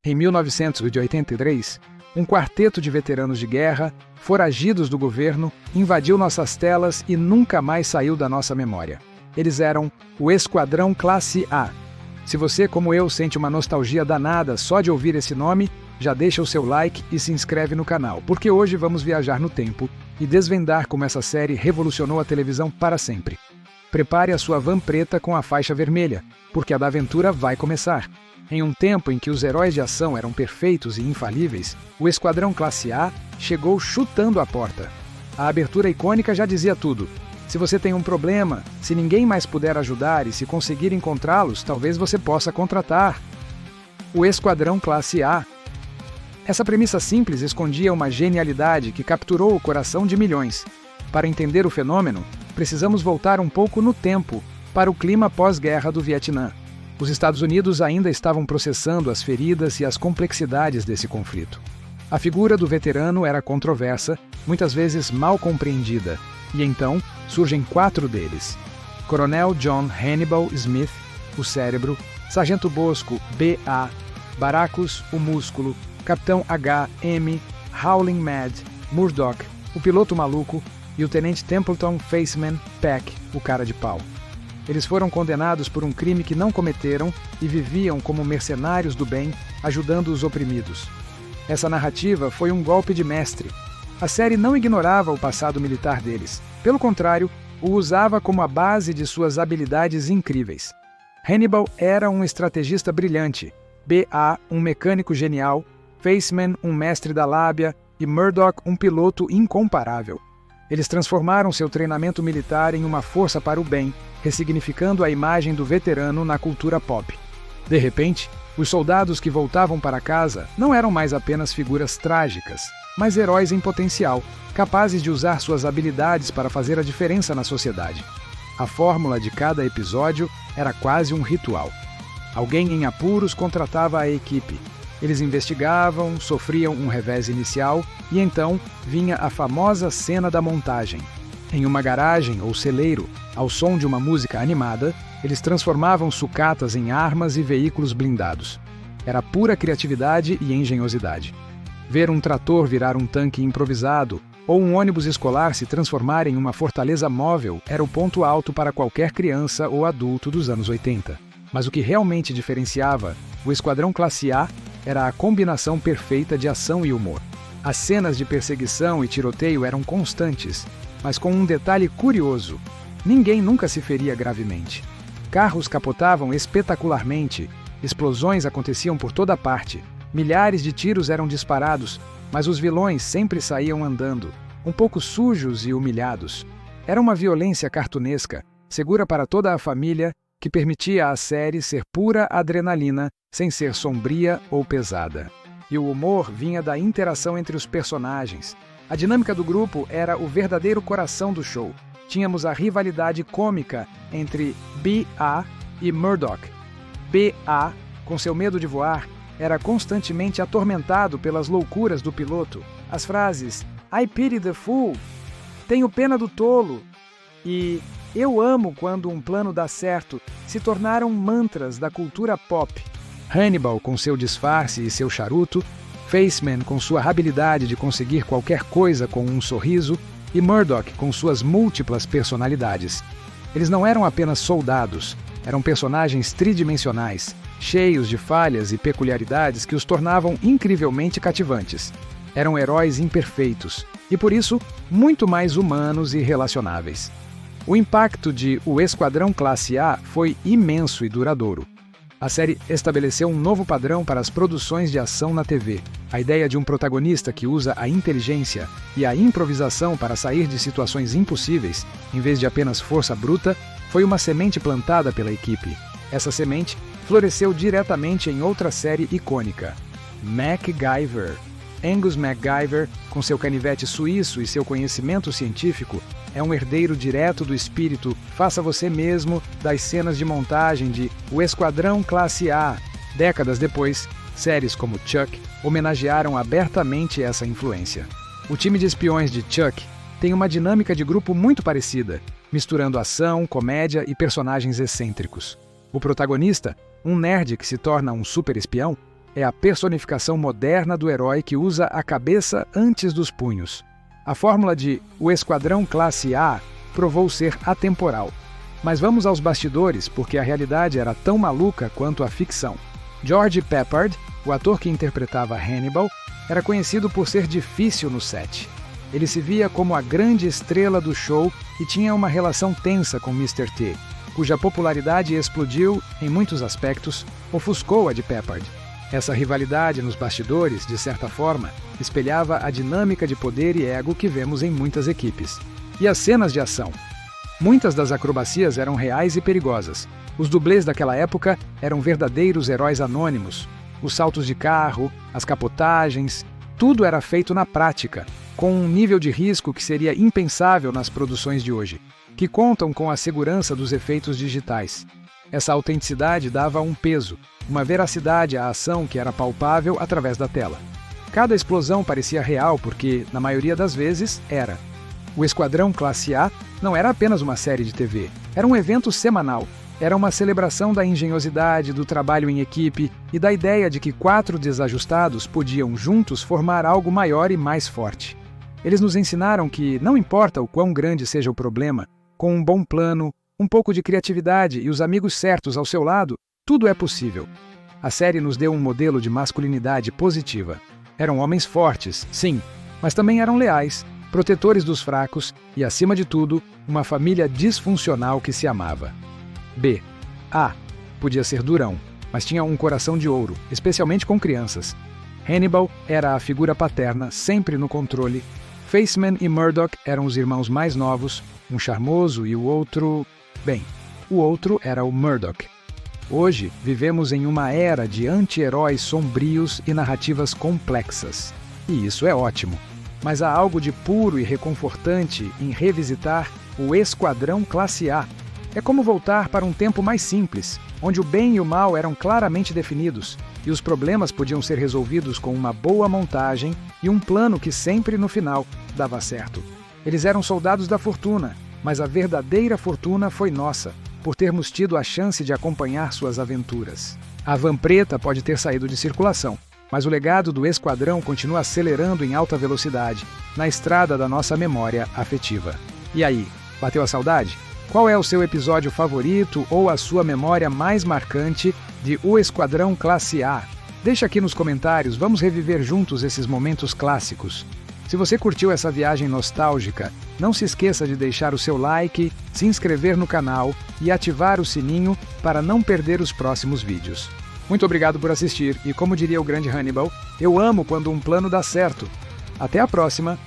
Em 1983, um quarteto de veteranos de guerra, foragidos do governo, invadiu nossas telas e nunca mais saiu da nossa memória. Eles eram o Esquadrão Classe A. Se você, como eu, sente uma nostalgia danada só de ouvir esse nome, já deixa o seu like e se inscreve no canal, porque hoje vamos viajar no tempo e desvendar como essa série revolucionou a televisão para sempre. Prepare a sua van preta com a faixa vermelha, porque a da aventura vai começar. Em um tempo em que os heróis de ação eram perfeitos e infalíveis, o Esquadrão Classe A chegou chutando a porta. A abertura icônica já dizia tudo. Se você tem um problema, se ninguém mais puder ajudar e se conseguir encontrá-los, talvez você possa contratar o Esquadrão Classe A. Essa premissa simples escondia uma genialidade que capturou o coração de milhões. Para entender o fenômeno, precisamos voltar um pouco no tempo, para o clima pós-guerra do Vietnã. Os Estados Unidos ainda estavam processando as feridas e as complexidades desse conflito. A figura do veterano era controversa, muitas vezes mal compreendida, e então surgem 4 deles: Coronel John Hannibal Smith, o cérebro; Sargento Bosco, B.A., Baracus, o músculo; Capitão H.M., Howling Mad, Murdoch, o piloto maluco; e o Tenente Templeton Faceman Peck, o cara de pau. Eles foram condenados por um crime que não cometeram e viviam como mercenários do bem, ajudando os oprimidos. Essa narrativa foi um golpe de mestre. A série não ignorava o passado militar deles. Pelo contrário, o usava como a base de suas habilidades incríveis. Hannibal era um estrategista brilhante, B.A. um mecânico genial, Faceman um mestre da lábia e Murdoch um piloto incomparável. Eles transformaram seu treinamento militar em uma força para o bem, ressignificando a imagem do veterano na cultura pop. De repente, os soldados que voltavam para casa não eram mais apenas figuras trágicas, mas heróis em potencial, capazes de usar suas habilidades para fazer a diferença na sociedade. A fórmula de cada episódio era quase um ritual. Alguém em apuros contratava a equipe. Eles investigavam, sofriam um revés inicial e então vinha a famosa cena da montagem. Em uma garagem ou celeiro, ao som de uma música animada, eles transformavam sucatas em armas e veículos blindados. Era pura criatividade e engenhosidade. Ver um trator virar um tanque improvisado ou um ônibus escolar se transformar em uma fortaleza móvel era o ponto alto para qualquer criança ou adulto dos anos 80. Mas o que realmente diferenciava o Esquadrão Classe A era a combinação perfeita de ação e humor. As cenas de perseguição e tiroteio eram constantes, mas com um detalhe curioso: ninguém nunca se feria gravemente. Carros capotavam espetacularmente, explosões aconteciam por toda parte, milhares de tiros eram disparados, mas os vilões sempre saíam andando, um pouco sujos e humilhados. Era uma violência cartunesca, segura para toda a família, que permitia à série ser pura adrenalina, sem ser sombria ou pesada. E o humor vinha da interação entre os personagens. A dinâmica do grupo era o verdadeiro coração do show. Tínhamos a rivalidade cômica entre B.A. e Murdoch. B.A., com seu medo de voar, era constantemente atormentado pelas loucuras do piloto. As frases "I pity the fool", "tenho pena do tolo" e "eu amo quando um plano dá certo" se tornaram mantras da cultura pop. Hannibal com seu disfarce e seu charuto, Faceman com sua habilidade de conseguir qualquer coisa com um sorriso e Murdoch com suas múltiplas personalidades. Eles não eram apenas soldados, eram personagens tridimensionais, cheios de falhas e peculiaridades que os tornavam incrivelmente cativantes. Eram heróis imperfeitos e, por isso, muito mais humanos e relacionáveis. O impacto de O Esquadrão Classe A foi imenso e duradouro. A série estabeleceu um novo padrão para as produções de ação na TV. A ideia de um protagonista que usa a inteligência e a improvisação para sair de situações impossíveis, em vez de apenas força bruta, foi uma semente plantada pela equipe. Essa semente floresceu diretamente em outra série icônica, MacGyver. Angus MacGyver, com seu canivete suíço e seu conhecimento científico, é um herdeiro direto do espírito "faça você mesmo" das cenas de montagem de O Esquadrão Classe A. Décadas depois, séries como Chuck homenagearam abertamente essa influência. O time de espiões de Chuck tem uma dinâmica de grupo muito parecida, misturando ação, comédia e personagens excêntricos. O protagonista, um nerd que se torna um super espião, é a personificação moderna do herói que usa a cabeça antes dos punhos. A fórmula de o Esquadrão Classe A provou ser atemporal. Mas vamos aos bastidores, porque a realidade era tão maluca quanto a ficção. George Peppard, o ator que interpretava Hannibal, era conhecido por ser difícil no set. Ele se via como a grande estrela do show e tinha uma relação tensa com Mr. T, cuja popularidade explodiu, em muitos aspectos, ofuscou a de Peppard. Essa rivalidade nos bastidores, de certa forma, espelhava a dinâmica de poder e ego que vemos em muitas equipes. E as cenas de ação? Muitas das acrobacias eram reais e perigosas. Os dublês daquela época eram verdadeiros heróis anônimos. Os saltos de carro, as capotagens, tudo era feito na prática, com um nível de risco que seria impensável nas produções de hoje, que contam com a segurança dos efeitos digitais. Essa autenticidade dava um peso, uma veracidade à ação que era palpável através da tela. Cada explosão parecia real porque, na maioria das vezes, era. O Esquadrão Classe A não era apenas uma série de TV, era um evento semanal. Era uma celebração da engenhosidade, do trabalho em equipe e da ideia de que 4 desajustados podiam juntos formar algo maior e mais forte. Eles nos ensinaram que, não importa o quão grande seja o problema, com um bom plano, um pouco de criatividade e os amigos certos ao seu lado, tudo é possível. A série nos deu um modelo de masculinidade positiva. Eram homens fortes, sim, mas também eram leais, protetores dos fracos e, acima de tudo, uma família disfuncional que se amava. B. A. Podia ser durão, mas tinha um coração de ouro, especialmente com crianças. Hannibal era a figura paterna, sempre no controle. Faceman e Murdoch eram os irmãos mais novos, um charmoso e o outro... Bem, o outro era o Murdoch. Hoje, vivemos em uma era de anti-heróis sombrios e narrativas complexas. E isso é ótimo. Mas há algo de puro e reconfortante em revisitar o Esquadrão Classe A. É como voltar para um tempo mais simples, onde o bem e o mal eram claramente definidos, e os problemas podiam ser resolvidos com uma boa montagem e um plano que sempre, no final, dava certo. Eles eram soldados da fortuna, mas a verdadeira fortuna foi nossa, por termos tido a chance de acompanhar suas aventuras. A Van Preta pode ter saído de circulação, mas o legado do Esquadrão continua acelerando em alta velocidade, na estrada da nossa memória afetiva. E aí, bateu a saudade? Qual é o seu episódio favorito ou a sua memória mais marcante de O Esquadrão Classe A? Deixa aqui nos comentários, vamos reviver juntos esses momentos clássicos. Se você curtiu essa viagem nostálgica, não se esqueça de deixar o seu like, se inscrever no canal e ativar o sininho para não perder os próximos vídeos. Muito obrigado por assistir e, como diria o grande Hannibal, eu amo quando um plano dá certo. Até a próxima!